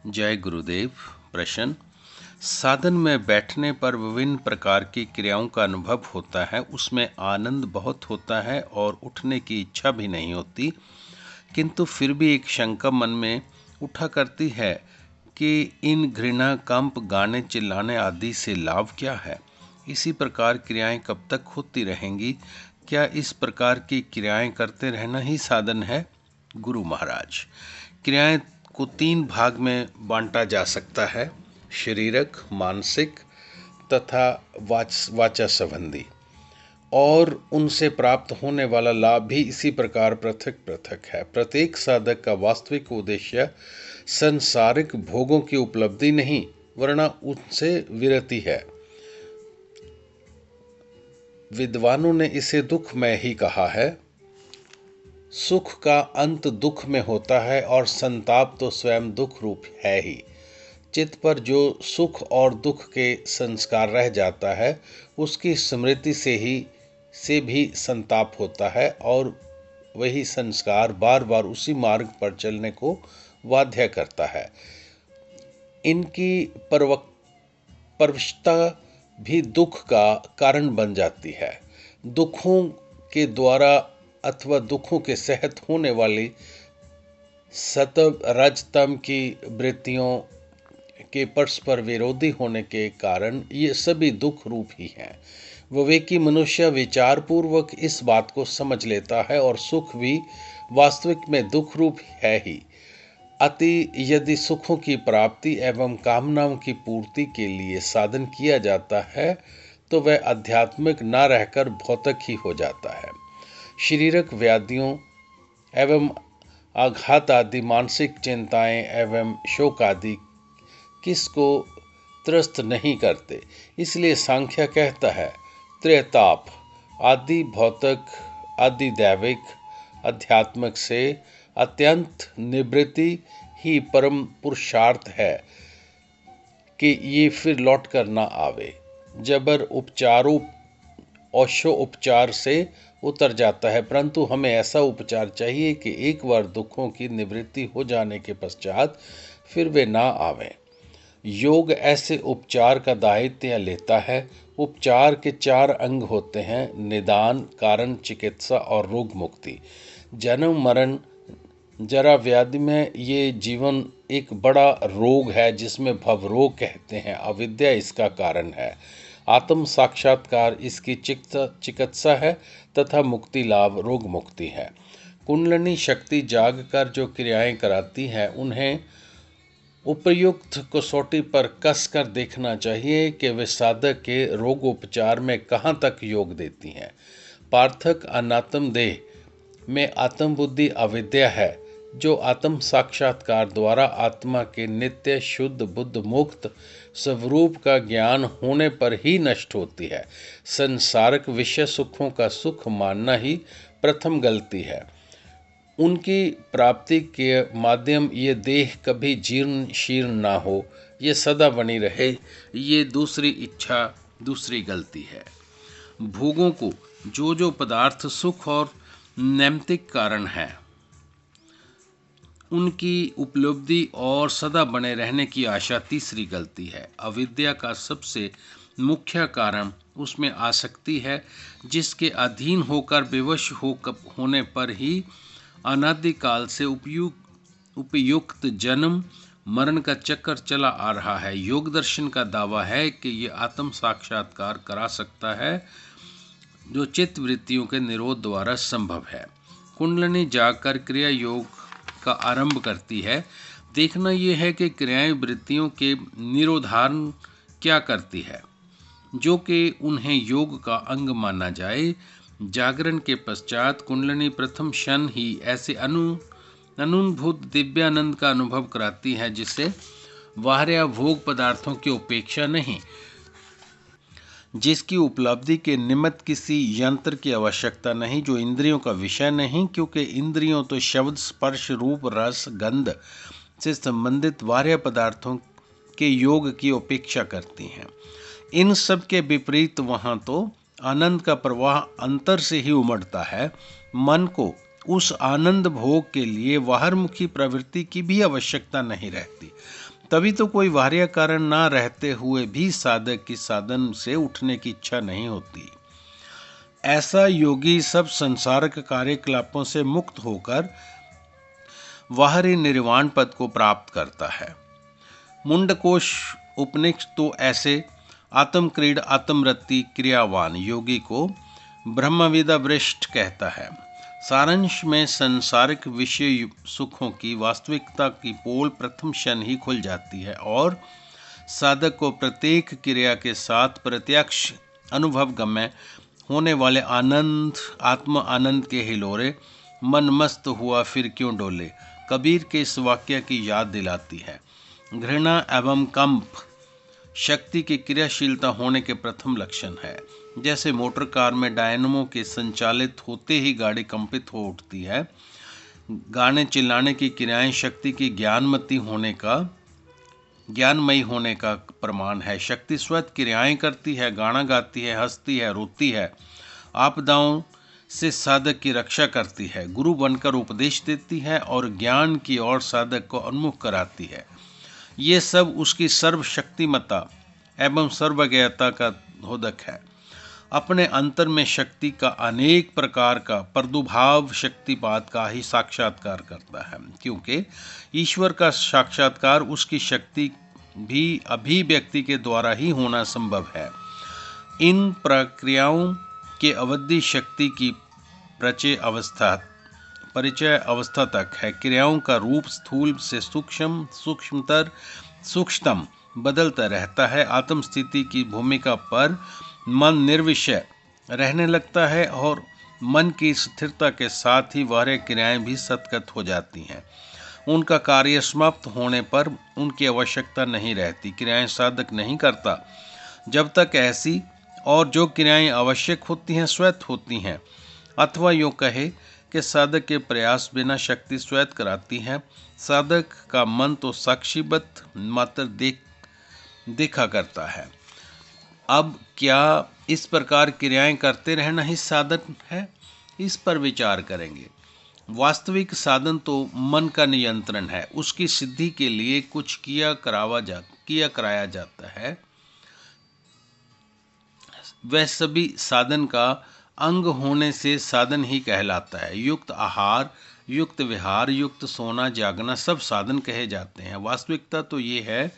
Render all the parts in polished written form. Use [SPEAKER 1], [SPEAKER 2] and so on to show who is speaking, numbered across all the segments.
[SPEAKER 1] जय गुरुदेव। प्रश्न। साधन में बैठने पर विभिन्न प्रकार की क्रियाओं का अनुभव होता है, उसमें आनंद बहुत होता है और उठने की इच्छा भी नहीं होती, किंतु फिर भी एक शंका मन में उठा करती है कि इन घृणा, कंप, गाने, चिल्लाने आदि से लाभ क्या है। इसी प्रकार क्रियाएं कब तक होती रहेंगी? क्या इस प्रकार की क्रियाएं करते रहना ही साधन है? गुरु महाराज, क्रियाएं को 3 भाग में बांटा जा सकता है: शारीरिक, मानसिक तथा वाचा संबंधी, और उनसे प्राप्त होने वाला लाभ भी इसी प्रकार पृथक पृथक है। प्रत्येक साधक का वास्तविक उद्देश्य संसारिक भोगों की उपलब्धि नहीं, वरना उनसे विरति है। विद्वानों ने इसे दुखमय ही कहा है। सुख का अंत दुख में होता है और संताप तो स्वयं दुख रूप है ही। चित्त पर जो सुख और दुख के संस्कार रह जाता है, उसकी स्मृति से भी संताप होता है और वही संस्कार बार बार उसी मार्ग पर चलने को बाध्य करता है। इनकी परवशता भी दुख का कारण बन जाती है। दुखों के द्वारा अथवा दुखों के सहत होने वाली सत्व रजतम की वृत्तियों के परस्पर विरोधी होने के कारण ये सभी दुख रूप ही हैं। विवेकी मनुष्य विचार पूर्वक इस बात को समझ लेता है और सुख भी वास्तविक में दुख रूप है ही। अति यदि सुखों की प्राप्ति एवं कामनाओं की पूर्ति के लिए साधन किया जाता है, तो वह आध्यात्मिक न रहकर भौतिक ही हो जाता है। शारीरिक व्याधियों एवं आघात आदि, मानसिक चिंताएं एवं शोक आदि किसको त्रस्त नहीं करते। इसलिए सांख्य कहता है, त्रयताप आदि भौतिक, आदि दैविक, आध्यात्मिक से अत्यंत निवृत्ति ही परम पुरुषार्थ है कि ये फिर लौट कर ना आवे। जबर उपचारों औषो उपचार से उतर जाता है, परंतु हमें ऐसा उपचार चाहिए कि एक बार दुखों की निवृत्ति हो जाने के पश्चात फिर वे ना आवें। योग ऐसे उपचार का दायित्व लेता है। उपचार के 4 अंग होते हैं: निदान, कारण, चिकित्सा और रोग मुक्ति। जन्म, मरण, जरा, व्याधि में ये जीवन एक बड़ा रोग है जिसमें भवरोग कहते हैं। अविद्या इसका कारण है। आत्म साक्षात्कार इसकी चिकित्सा है तथा मुक्ति लाभ रोग मुक्ति है। कुंडलिनी शक्ति जाग कर जो क्रियाएं कराती है, उन्हें उपयुक्त कसौटी पर कस कर देखना चाहिए कि वे साधक के रोगोपचार में कहाँ तक योग देती हैं। पार्थक अनात्म देह में आत्म बुद्धि अविद्या है, जो आत्म साक्षात्कार द्वारा आत्मा के नित्य शुद्ध बुद्ध मुक्त स्वरूप का ज्ञान होने पर ही नष्ट होती है। संसारिक विषय सुखों का सुख मानना ही प्रथम गलती है। उनकी प्राप्ति के माध्यम ये देह कभी जीर्ण शीर्ण ना हो, ये सदा बनी रहे, ये दूसरी इच्छा, दूसरी गलती है। भोगों को जो पदार्थ सुख और नैमित्तिक कारण है, उनकी उपलब्धि और सदा बने रहने की आशा तीसरी गलती है। अविद्या का सबसे मुख्य कारण उसमें आसक्ति है, जिसके अधीन होकर विवश होने पर ही अनादिकाल से उपयुक्त जन्म मरण का चक्कर चला आ रहा है। योग दर्शन का दावा है कि ये आत्म साक्षात्कार करा सकता है, जो चित्त वृत्तियों के निरोध द्वारा संभव है। कुंडलिनी जागकर क्रिया योग का आरंभ करती है। देखना यह है कि क्रियाएं वृत्तियों के निरोधारण क्या करती है, जो कि उन्हें योग का अंग माना जाए। जागरण के पश्चात कुंडलिनी प्रथम क्षण ही ऐसे अनुभूत दिव्यानंद का अनुभव कराती है, जिससे बाहर या भोग पदार्थों की उपेक्षा नहीं, जिसकी उपलब्धि के निमित्त किसी यंत्र की आवश्यकता नहीं, जो इंद्रियों का विषय नहीं, क्योंकि इंद्रियों तो शब्द, स्पर्श, रूप, रस, गंध से संबंधित बाह्य पदार्थों के योग की उपेक्षा करती हैं। इन सब के विपरीत वहाँ तो आनंद का प्रवाह अंतर से ही उमड़ता है। मन को उस आनंद भोग के लिए बाहरमुखी प्रवृत्ति की भी आवश्यकता नहीं रहती। तभी तो कोई बाह्य कारण ना रहते हुए भी साधक की साधन से उठने की इच्छा नहीं होती। ऐसा योगी सब संसारिक कार्यकलापों से मुक्त होकर बाहरी निर्वाण पद को प्राप्त करता है। मुंडकोश उपनिषद तो ऐसे आत्मक्रीड आत्मरति क्रियावान योगी को ब्रह्मविदा वृष्ट कहता है। सारांश में सांसारिक विषय सुखों की वास्तविकता की पोल प्रथम क्षण ही खुल जाती है और साधक को प्रत्येक क्रिया के साथ प्रत्यक्ष अनुभव गम्य होने वाले आनंद आत्म आनंद के हिलोरे मन मस्त हुआ फिर क्यों डोले कबीर के इस वाक्य की याद दिलाती है। घृणा एवं कंप शक्ति की क्रियाशीलता होने के प्रथम लक्षण है। जैसे मोटर कार में डायनमो के संचालित होते ही गाड़ी कंपित हो उठती है, गाने चिल्लाने की क्रियाएं शक्ति की ज्ञानमयी होने का प्रमाण है। शक्ति स्वयं क्रियाएं करती है, गाना गाती है, हंसती है, रोती है, आपदाओं से साधक की रक्षा करती है, गुरु बनकर उपदेश देती है और ज्ञान की ओर साधक को उन्मुख कराती है। ये सब उसकी सर्वशक्तिमता एवं सर्वज्ञता का द्योतक है। अपने अंतर में शक्ति का अनेक प्रकार का प्रादुर्भाव शक्तिपात का ही साक्षात्कार करता है, क्योंकि ईश्वर का साक्षात्कार उसकी शक्ति भी अभिव्यक्ति के द्वारा ही होना संभव है। इन प्रक्रियाओं के अवधि शक्ति की परिचय अवस्था तक है। क्रियाओं का रूप स्थूल से सूक्ष्म, सूक्ष्मतर, सूक्ष्मतम बदलता रहता है। आत्म स्थिति की भूमिका पर मन निर्विषय रहने लगता है और मन की स्थिरता के साथ ही वह क्रियाएं भी सतगत हो जाती हैं। उनका कार्य समाप्त होने पर उनकी आवश्यकता नहीं रहती। क्रियाएं साधक नहीं करता जब तक ऐसी और जो क्रियाएं आवश्यक होती हैं स्वयं होती हैं, अथवा यूँ कहे कि साधक के प्रयास बिना शक्ति स्वयं कराती है। साधक का मन तो साक्षीवत मात्र देखा करता है। अब क्या इस प्रकार क्रियाएं करते रहना ही साधन है? इस पर विचार करेंगे। वास्तविक साधन तो मन का नियंत्रण है। उसकी सिद्धि के लिए कुछ किया कराया जाता है। वह सभी साधन का अंग होने से साधन ही कहलाता है। युक्त आहार, युक्त विहार, युक्त सोना जागना सब साधन कहे जाते हैं। वास्तविकता तो ये है,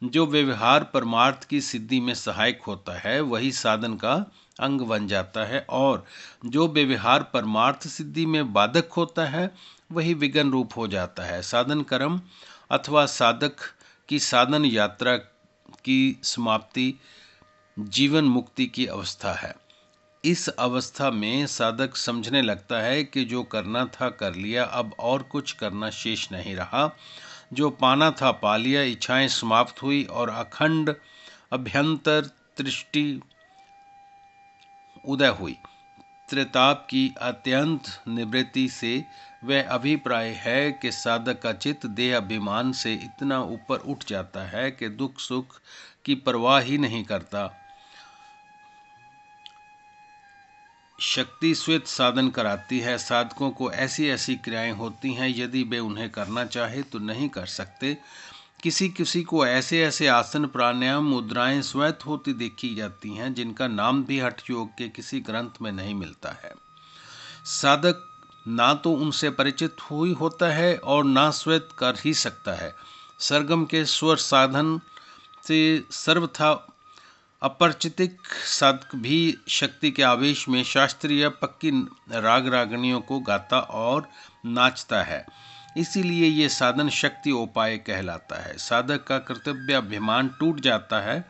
[SPEAKER 1] जो व्यवहार परमार्थ की सिद्धि में सहायक होता है वही साधन का अंग बन जाता है, और जो व्यवहार परमार्थ सिद्धि में बाधक होता है वही विघ्न रूप हो जाता है। साधन कर्म अथवा साधक की साधन यात्रा की समाप्ति जीवन मुक्ति की अवस्था है। इस अवस्था में साधक समझने लगता है कि जो करना था कर लिया, अब और कुछ करना शेष नहीं रहा। जो पाना था पा लिया, इच्छाएं समाप्त हुई और अखंड अभ्यंतर दृष्टि उदय हुई। त्रिताप की अत्यंत निवृत्ति से वह अभिप्राय है कि साधक का चित्त देह अभिमान से इतना ऊपर उठ जाता है कि दुख सुख की परवाह ही नहीं करता। शक्ति स्वेत साधन कराती है। साधकों को ऐसी ऐसी क्रियाएं होती हैं, यदि वे उन्हें करना चाहे तो नहीं कर सकते। किसी किसी को ऐसे ऐसे आसन प्राणायाम मुद्राएं स्वयं होती देखी जाती हैं जिनका नाम भी हठ योग के किसी ग्रंथ में नहीं मिलता है। साधक ना तो उनसे परिचित हुई होता है और ना स्वयं कर ही सकता है। सरगम के स्वर साधन से सर्वथा अपरिचित साधक भी शक्ति के आवेश में शास्त्रीय पक्की राग रागनियों को गाता और नाचता है। इसीलिए ये साधन शक्ति उपाय कहलाता है। साधक का कर्तव्य अभिमान टूट जाता है,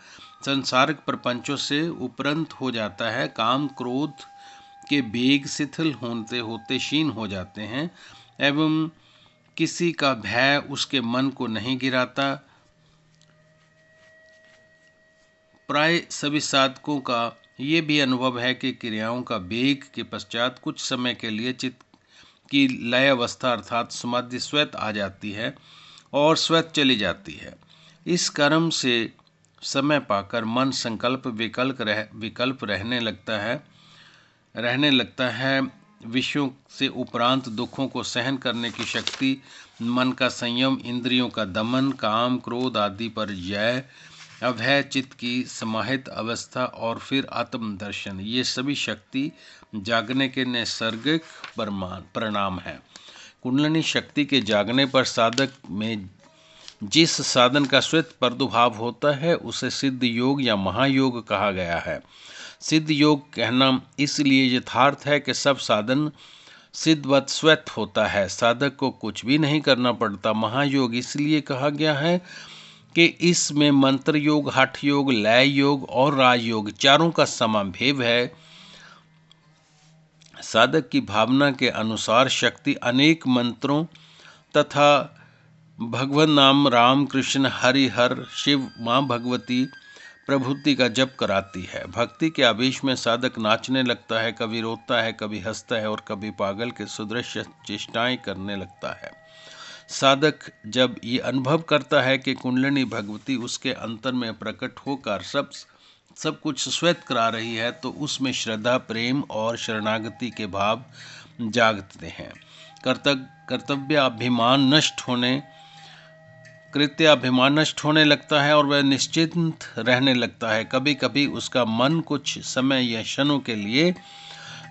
[SPEAKER 1] संसारिक प्रपंचों से उपरंत हो जाता है। काम क्रोध के बेग शिथिल होते होते क्षीण हो जाते हैं एवं किसी का भय उसके मन को नहीं गिराता। प्राय सभी साधकों का ये भी अनुभव है कि क्रियाओं का वेग के पश्चात कुछ समय के लिए चित्त की लय अवस्था अर्थात समाधि स्वयं आ जाती है और स्वयं चली जाती है। इस कर्म से समय पाकर मन संकल्प विकल्प रहने लगता है विषयों से उपरांत दुखों को सहन करने की शक्ति, मन का संयम, इंद्रियों का दमन, काम क्रोध आदि पर जय, अभय चित्त की समाहित अवस्था और फिर आत्मदर्शन, ये सभी शक्ति जागने के नैसर्गिक परिणाम है। कुंडलिनी शक्ति के जागने पर साधक में जिस साधन का स्वयं प्रादुर्भाव होता है उसे सिद्ध योग या महायोग कहा गया है। सिद्ध योग कहना इसलिए यथार्थ है कि सब साधन सिद्धवत स्वयं होता है, साधक को कुछ भी नहीं करना पड़ता। महायोग इसलिए कहा गया है कि इसमें मंत्र योग, हठ योग, लय योग और राजयोग चारों का समावेश है। साधक की भावना के अनुसार शक्ति अनेक मंत्रों तथा भगवत नाम राम कृष्ण हरि हर शिव माँ भगवती प्रभुति का जप कराती है। भक्ति के आवेश में साधक नाचने लगता है, कभी रोता है, कभी हंसता है और कभी पागल के सदृश चेष्टाएं करने लगता है। साधक जब ये अनुभव करता है कि कुंडलिनी भगवती उसके अंतर में प्रकट होकर सब कुछ स्वयं करा रही है, तो उसमें श्रद्धा, प्रेम और शरणागति के भाव जागते हैं। कृत्याभिमान नष्ट होने लगता है और वह निश्चिंत रहने लगता है। कभी कभी उसका मन कुछ समय या क्षणों के लिए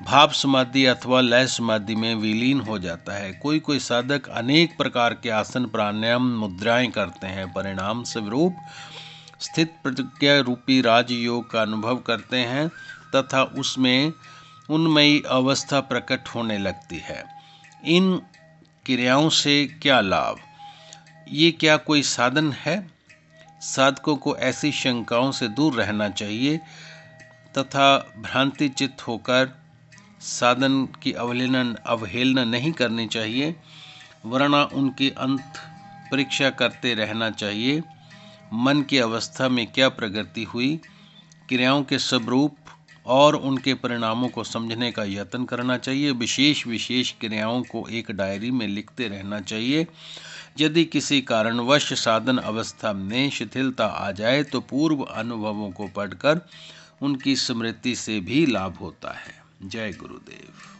[SPEAKER 1] भाव समाधि अथवा लय समाधि में विलीन हो जाता है। कोई कोई साधक अनेक प्रकार के आसन, प्राणायाम, मुद्राएं करते हैं। परिणाम स्वरूप स्थित प्रज्ञा रूपी राजयोग का अनुभव करते हैं तथा उसमें उन्मयी अवस्था प्रकट होने लगती है। इन क्रियाओं से क्या लाभ? ये क्या कोई साधन है? साधकों को ऐसी शंकाओं से दूर रहना चाहिए तथा भ्रांति चित्त होकर साधन की अवहेलना नहीं करनी चाहिए, वरना उनकी अंत परीक्षा करते रहना चाहिए। मन की अवस्था में क्या प्रगति हुई, क्रियाओं के स्वरूप और उनके परिणामों को समझने का यत्न करना चाहिए। विशेष क्रियाओं को एक डायरी में लिखते रहना चाहिए। यदि किसी कारणवश साधन अवस्था में शिथिलता आ जाए तो पूर्व अनुभवों को पढ़कर उनकी स्मृति से भी लाभ होता है। जय गुरुदेव।